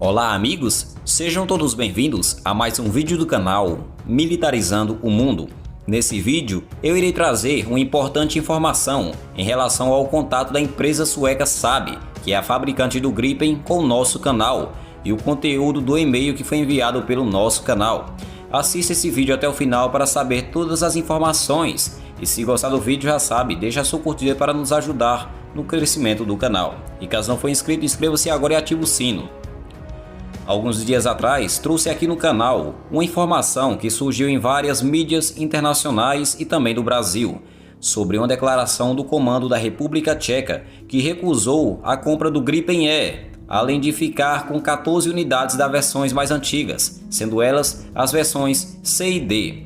Olá amigos, sejam todos bem-vindos a mais um vídeo do canal Militarizando o Mundo. Nesse vídeo eu irei trazer uma importante informação em relação ao contato da empresa sueca Saab, que é a fabricante do Gripen, com o nosso canal, e o conteúdo do e-mail que foi enviado pelo nosso canal. Assista esse vídeo até o final para saber todas as informações, e se gostar do vídeo já sabe, deixa a sua curtida para nos ajudar no crescimento do canal. E caso não for inscrito, inscreva-se agora e ative o sino. Alguns dias atrás, trouxe aqui no canal uma informação que surgiu em várias mídias internacionais e também do Brasil, sobre uma declaração do comando da República Tcheca que recusou a compra do Gripen E, além de ficar com 14 unidades das versões mais antigas, sendo elas as versões C e D,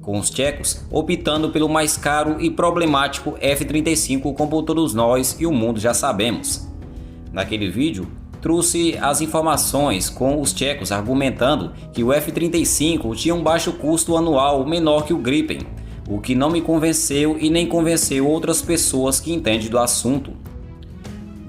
com os tchecos optando pelo mais caro e problemático F-35, como todos nós e o mundo já sabemos. Naquele vídeo, trouxe as informações com os tchecos argumentando que o F-35 tinha um baixo custo anual menor que o Gripen, o que não me convenceu e nem convenceu outras pessoas que entendem do assunto.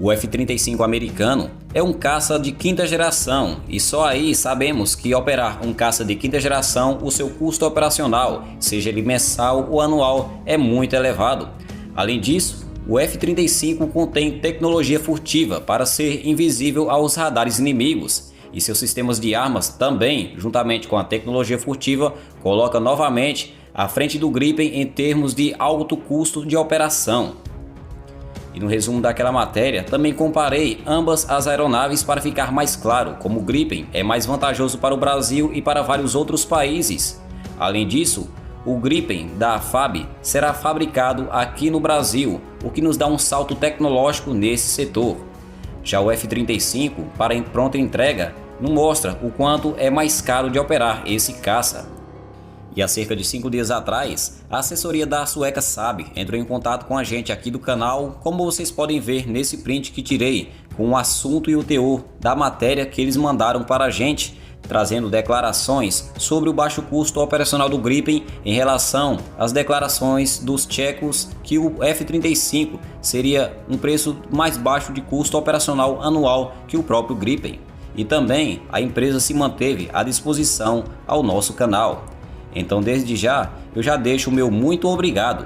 O F-35 americano é um caça de quinta geração e só aí sabemos que operar um caça de quinta geração, o seu custo operacional, seja ele mensal ou anual, é muito elevado. Além disso, o F-35 contém tecnologia furtiva para ser invisível aos radares inimigos, e seus sistemas de armas também, juntamente com a tecnologia furtiva, coloca novamente à frente do Gripen em termos de alto custo de operação. E no resumo daquela matéria, também comparei ambas as aeronaves para ficar mais claro como o Gripen é mais vantajoso para o Brasil e para vários outros países. Além disso, o Gripen da FAB será fabricado aqui no Brasil, o que nos dá um salto tecnológico nesse setor. Já o F-35, para pronta entrega, não mostra o quanto é mais caro de operar esse caça. E há cerca de 5 dias atrás, a assessoria da sueca Saab entrou em contato com a gente aqui do canal, como vocês podem ver nesse print que tirei, com o assunto e o teor da matéria que eles mandaram para a gente, trazendo declarações sobre o baixo custo operacional do Gripen em relação às declarações dos tchecos que o F-35 seria um preço mais baixo de custo operacional anual que o próprio Gripen. E também a empresa se manteve à disposição ao nosso canal. Então desde já eu já deixo o meu muito obrigado.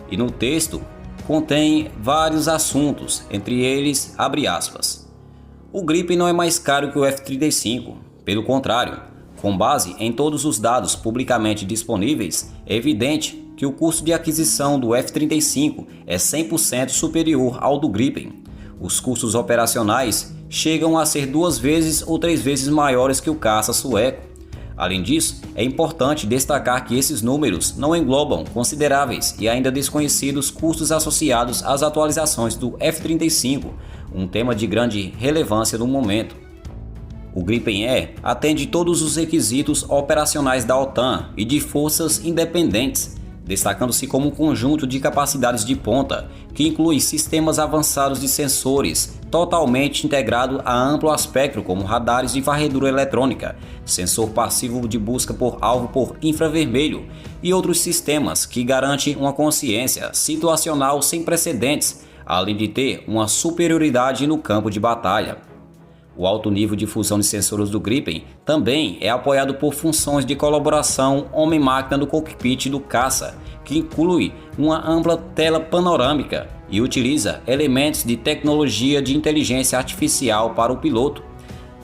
E no texto contém vários assuntos, entre eles, abre aspas, o Gripen não é mais caro que o F-35. Pelo contrário, com base em todos os dados publicamente disponíveis, é evidente que o custo de aquisição do F-35 é 100% superior ao do Gripen. Os custos operacionais chegam a ser 2 vezes ou 3 vezes maiores que o caça sueco. Além disso, é importante destacar que esses números não englobam consideráveis e ainda desconhecidos custos associados às atualizações do F-35, um tema de grande relevância no momento. O Gripen E atende todos os requisitos operacionais da OTAN e de forças independentes, destacando-se como um conjunto de capacidades de ponta, que inclui sistemas avançados de sensores, totalmente integrado a amplo espectro como radares de varredura eletrônica, sensor passivo de busca por alvo por infravermelho e outros sistemas que garantem uma consciência situacional sem precedentes, além de ter uma superioridade no campo de batalha. O alto nível de fusão de sensores do Gripen também é apoiado por funções de colaboração homem-máquina no cockpit do caça, que inclui uma ampla tela panorâmica e utiliza elementos de tecnologia de inteligência artificial para o piloto.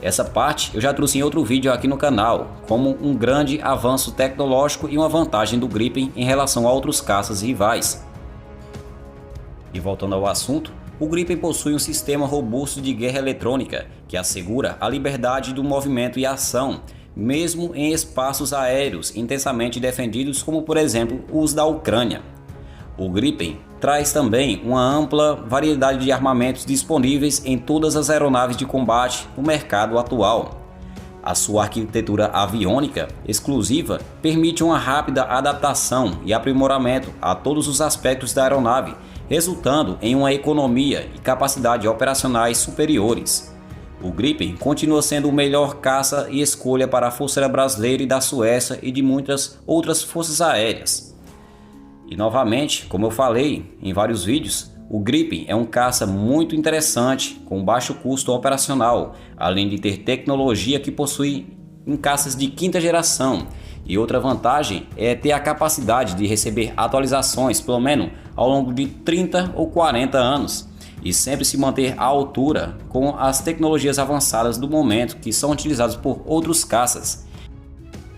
Essa parte eu já trouxe em outro vídeo aqui no canal, como um grande avanço tecnológico e uma vantagem do Gripen em relação a outros caças rivais. E voltando ao assunto, o Gripen possui um sistema robusto de guerra eletrônica que assegura a liberdade do movimento e ação, mesmo em espaços aéreos intensamente defendidos, como por exemplo os da Ucrânia. O Gripen traz também uma ampla variedade de armamentos disponíveis em todas as aeronaves de combate no mercado atual. A sua arquitetura aviônica exclusiva permite uma rápida adaptação e aprimoramento a todos os aspectos da aeronave, resultando em uma economia e capacidade operacionais superiores. O Gripen continua sendo o melhor caça e escolha para a Força Aérea Brasileira e da Suécia e de muitas outras forças aéreas. E novamente, como eu falei em vários vídeos, O Gripen é um caça muito interessante, com baixo custo operacional, além de ter tecnologia que possui em caças de quinta geração. E outra vantagem é ter a capacidade de receber atualizações, pelo menos ao longo de 30 ou 40 anos, e sempre se manter à altura com as tecnologias avançadas do momento que são utilizadas por outros caças.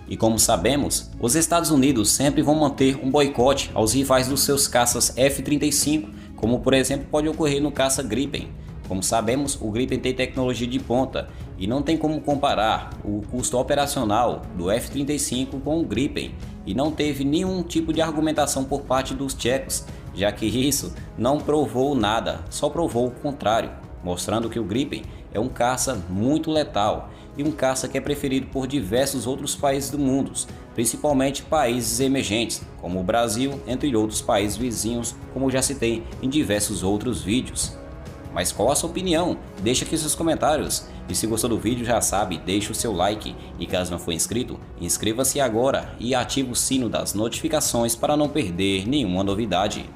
E como sabemos, os Estados Unidos sempre vão manter um boicote aos rivais dos seus caças F-35, como por exemplo pode ocorrer no caça Gripen. Como sabemos, o Gripen tem tecnologia de ponta e não tem como comparar o custo operacional do F-35 com o Gripen, e não teve nenhum tipo de argumentação por parte dos tchecos, já que isso não provou nada, só provou o contrário, mostrando que o Gripen é um caça muito letal e um caça que é preferido por diversos outros países do mundo, principalmente países emergentes, como o Brasil, entre outros países vizinhos, como já citei em diversos outros vídeos. Mas qual a sua opinião? Deixa aqui seus comentários. E se gostou do vídeo, já sabe, deixa o seu like. E caso não for inscrito, inscreva-se agora e ative o sino das notificações para não perder nenhuma novidade.